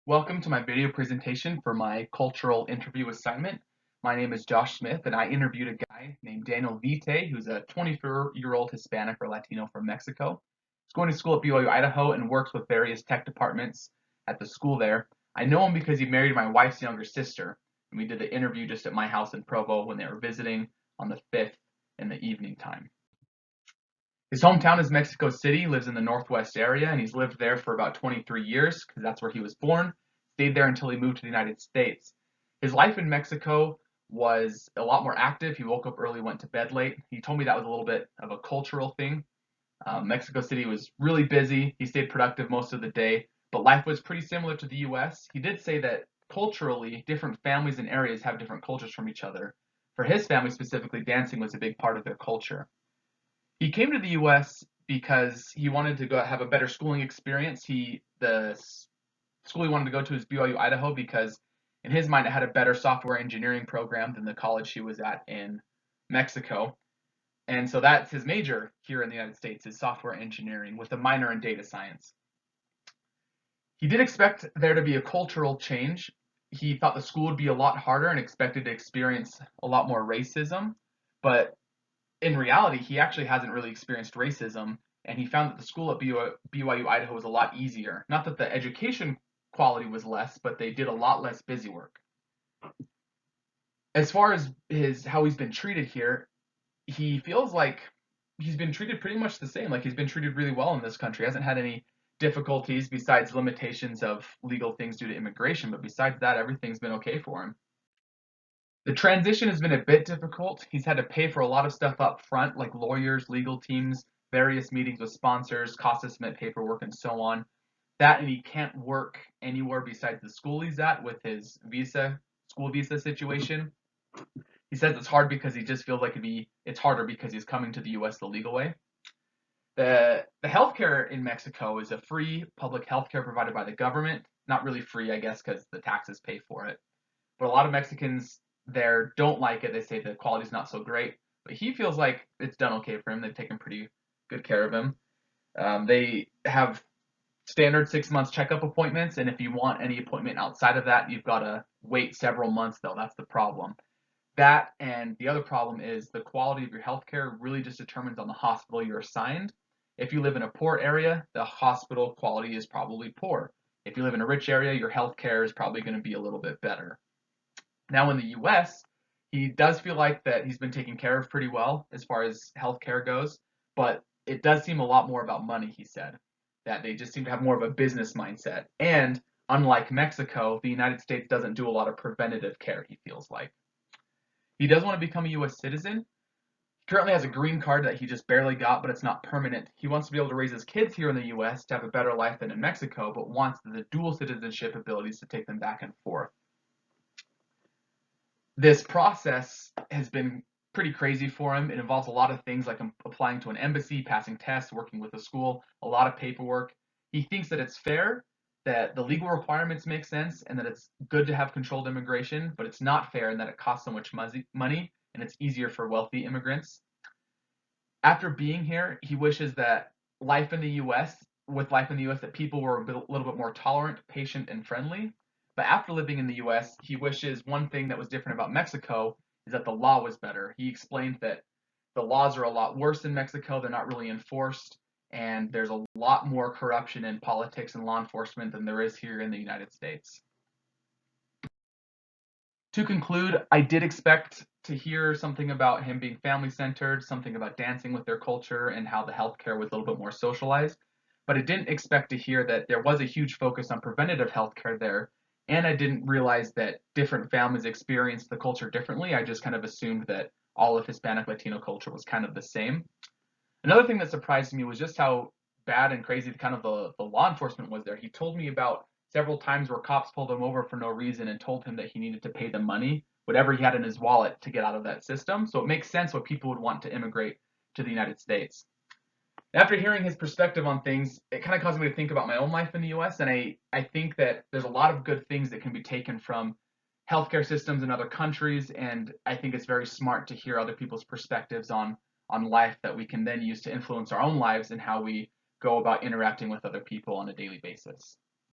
Welcome to my video presentation for my cultural interview assignment. My name is Josh Smith, and I interviewed a guy named Daniel Vite, who's a 24-year-old Hispanic or Latino from Mexico. He's going to school at BYU, Idaho, and works with various tech departments at the school there. I know him because he married my wife's younger sister, and we did the interview just at my house in Provo when they were visiting on the 5th in the evening time. His hometown is Mexico City, lives in the Northwest area, and he's lived there for about 23 years because that's where he was born, stayed there until he moved to the United States. His life in Mexico was a lot more active. He woke up early, went to bed late. He told me that was a little bit of a cultural thing. Mexico City was really busy. He stayed productive most of the day, but life was pretty similar to the US. He did say that culturally, different families and areas have different cultures from each other. For his family specifically, dancing was a big part of their culture. He came to the US because he wanted to go have a better schooling experience. The school he wanted to go to is BYU Idaho because in his mind it had a better software engineering program than the college he was at in Mexico. And so that's his major here in the United States is software engineering with a minor in data science. He did expect there to be a cultural change. He thought the school would be a lot harder and expected to experience a lot more racism, but in reality, he actually hasn't really experienced racism, and he found that the school at BYU Idaho was a lot easier. Not that the education quality was less, but they did a lot less busy work. As far as how he's been treated here, he feels like he's been treated pretty much the same. Like he's been treated really well in this country. He hasn't had any difficulties besides limitations of legal things due to immigration, but besides that, everything's been okay for him. The transition has been a bit difficult. He's had to pay for a lot of stuff up front, like lawyers, legal teams, various meetings with sponsors, cost estimate paperwork, and so on. That and he can't work anywhere besides the school he's at with his school visa situation. He says it's hard because he just feels like it's harder because he's coming to the US the legal way. The healthcare in Mexico is a free public healthcare provided by the government. Not really free, I guess, because the taxes pay for it. But a lot of Mexicans there don't like it. They say the quality's not so great, but he feels like it's done okay for him. They've taken pretty good care of him. They have standard 6 months checkup appointments, and if you want any appointment outside of that, you've got to wait several months, though. That's the problem. That and the other problem is the quality of your healthcare really just determines on the hospital you're assigned. If you live in a poor area, the hospital quality is probably poor. If you live in a rich area, your healthcare is probably going to be a little bit better. Now in the US, he does feel like that he's been taken care of pretty well as far as healthcare goes, but it does seem a lot more about money, he said, that they just seem to have more of a business mindset. And unlike Mexico, the United States doesn't do a lot of preventative care, he feels like. He does want to become a US citizen. He currently has a green card that he just barely got, but it's not permanent. He wants to be able to raise his kids here in the US to have a better life than in Mexico, but wants the dual citizenship abilities to take them back and forth. This process has been pretty crazy for him. It involves a lot of things like applying to an embassy, passing tests, working with a school, a lot of paperwork. He thinks that it's fair, that the legal requirements make sense, and that it's good to have controlled immigration, but it's not fair in that it costs so much money and it's easier for wealthy immigrants. After being here, he wishes that life in the US, that people were a little bit more tolerant, patient, and friendly. But after living in the US, he wishes one thing that was different about Mexico is that the law was better. He explained that the laws are a lot worse in Mexico, they're not really enforced, and there's a lot more corruption in politics and law enforcement than there is here in the United States. To conclude, I did expect to hear something about him being family-centered, something about dancing with their culture, and how the healthcare was a little bit more socialized. But I didn't expect to hear that there was a huge focus on preventative healthcare there, and I didn't realize that different families experienced the culture differently. I just kind of assumed that all of Hispanic Latino culture was kind of the same. Another thing that surprised me was just how bad and crazy kind of the law enforcement was there. He told me about several times where cops pulled him over for no reason and told him that he needed to pay them money, whatever he had in his wallet, to get out of that system. So it makes sense why people would want to immigrate to the United States. After hearing his perspective on things, it kind of caused me to think about my own life in the US, and I think that there's a lot of good things that can be taken from healthcare systems in other countries, and I think it's very smart to hear other people's perspectives on life that we can then use to influence our own lives and how we go about interacting with other people on a daily basis.